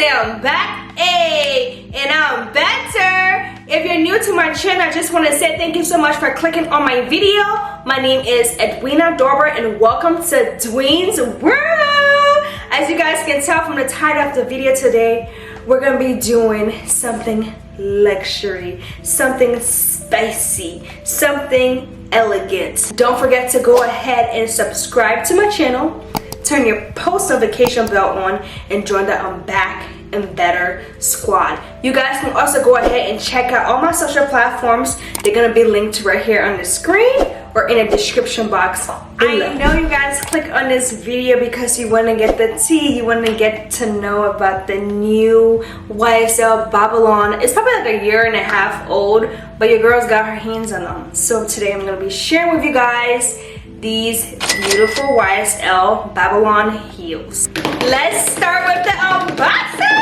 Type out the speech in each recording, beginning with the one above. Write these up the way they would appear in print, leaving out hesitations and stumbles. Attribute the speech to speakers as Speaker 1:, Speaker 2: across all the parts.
Speaker 1: say I'm back, and I'm better. If you're new to my channel, I just want to say thank you so much for clicking on my video. My name is Edwina Dorber, and welcome to Dwayne's World. As you guys can tell from the title of the video today, we're gonna be doing something luxury, something spicy, something elegant. Don't forget to go ahead and subscribe to my channel, turn your post notification bell on, and join the I'm Back and Better squad. You guys can also go ahead and check out all my social platforms. They're gonna be linked right here on the screen or in the description box below. I know you guys click on this video because you want to get the tea, you want to get to know about the new YSL Babylon. It's probably like a year and a half old, but your girl's got her hands on them. So today I'm going to be sharing with you guys these beautiful YSL Babylon heels. Let's start with the unboxing.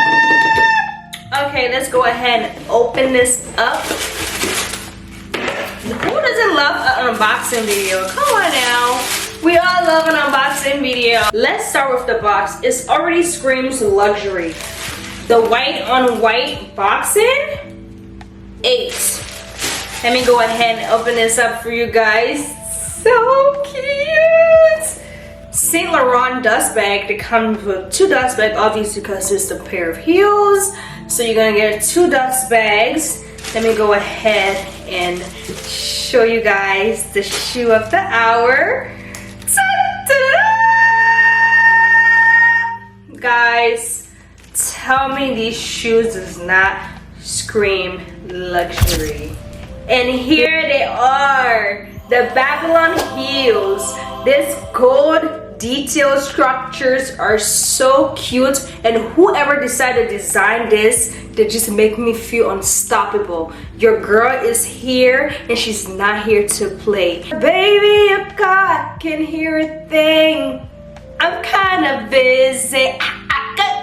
Speaker 1: Okay, let's go ahead and open this up. Who doesn't love an unboxing video? Come on now. We all love an unboxing video. Let's start with the box. It already screams luxury. The white on white boxing, 8. Let me go ahead and open this up for you guys. So cute. Saint Laurent dust bag. They come with 2 dust bags, obviously because it's a pair of heels. So you're gonna get 2 dust bags. Let me go ahead and show you guys the shoe of the hour. Ta-da! Guys, tell me these shoes does not scream luxury. And here they are, the Babylon heels. This gold detail structures are so cute, and whoever decided to design this, they just make me feel unstoppable. Your girl is here and she's not here to play. Baby, if God can hear a thing, I'm kinda busy.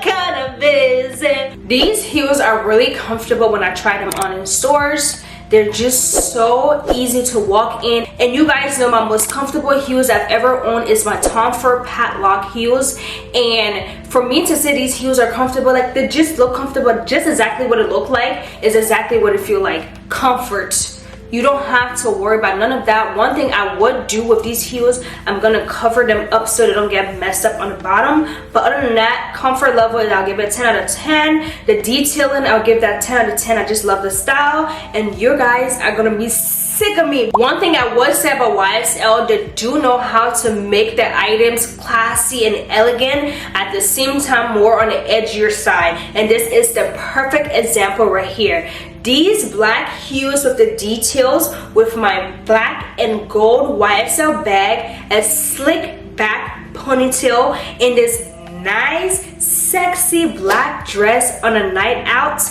Speaker 1: Kinda busy. These heels are really comfortable when I try them on in stores. They're just so easy to walk in. And you guys know my most comfortable heels I've ever owned is my Tom Ford padlock heels. And for me to say these heels are comfortable, like they just look comfortable, just exactly what it look like is exactly what it feel like. Comfort. You don't have to worry about none of that. One thing I would do with these heels, I'm gonna cover them up so they don't get messed up on the bottom. But other than that, comfort level, I'll give it 10 out of 10. The detailing, I'll give that 10 out of 10. I just love the style. And you guys are gonna be sick of me. One thing I would say about YSL, they do know how to make their items classy and elegant, at the same time more on the edgier side. And this is the perfect example right here. These black heels with the details with my black and gold YSL bag, a slick back ponytail in this nice sexy black dress on a night out.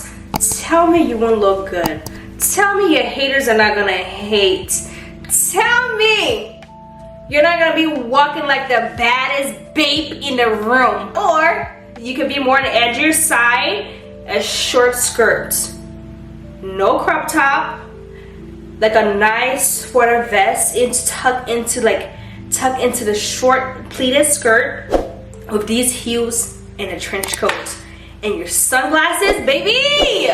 Speaker 1: Tell me you won't look good. Tell me your haters are not gonna hate. Tell me you're not gonna be walking like the baddest babe in the room. Or you could be more on the edgier side, a short skirt. No crop top, like a nice sweater vest, tuck into the short pleated skirt with these heels and a trench coat and your sunglasses, baby.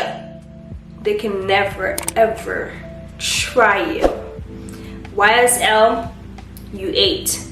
Speaker 1: They can never ever try you. YSL, you 8.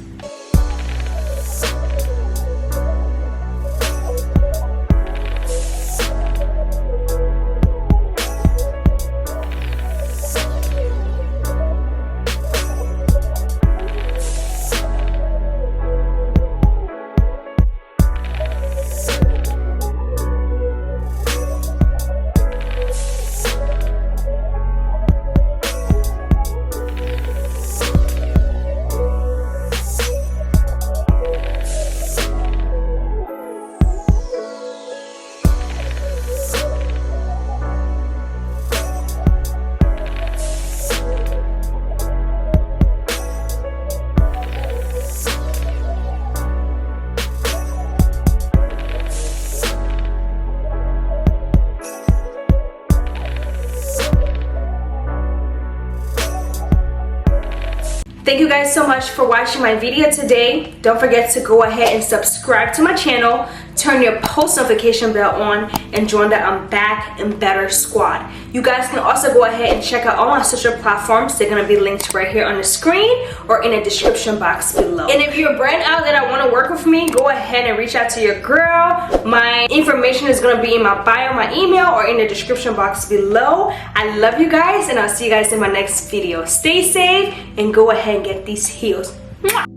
Speaker 1: Thank you guys so much for watching my video today. Don't forget to go ahead and subscribe to my channel, turn your post notification bell on, and join the I'm Back and Better squad. You guys can also go ahead and check out all my social platforms. They're gonna be linked right here on the screen or in the description box below. And if you're a brand out that want to work with me, go ahead and reach out to your girl. My information is gonna be in my bio, my email, or in the description box below. I love you guys, and I'll see you guys in my next video. Stay safe and go ahead and get these heels. Mwah!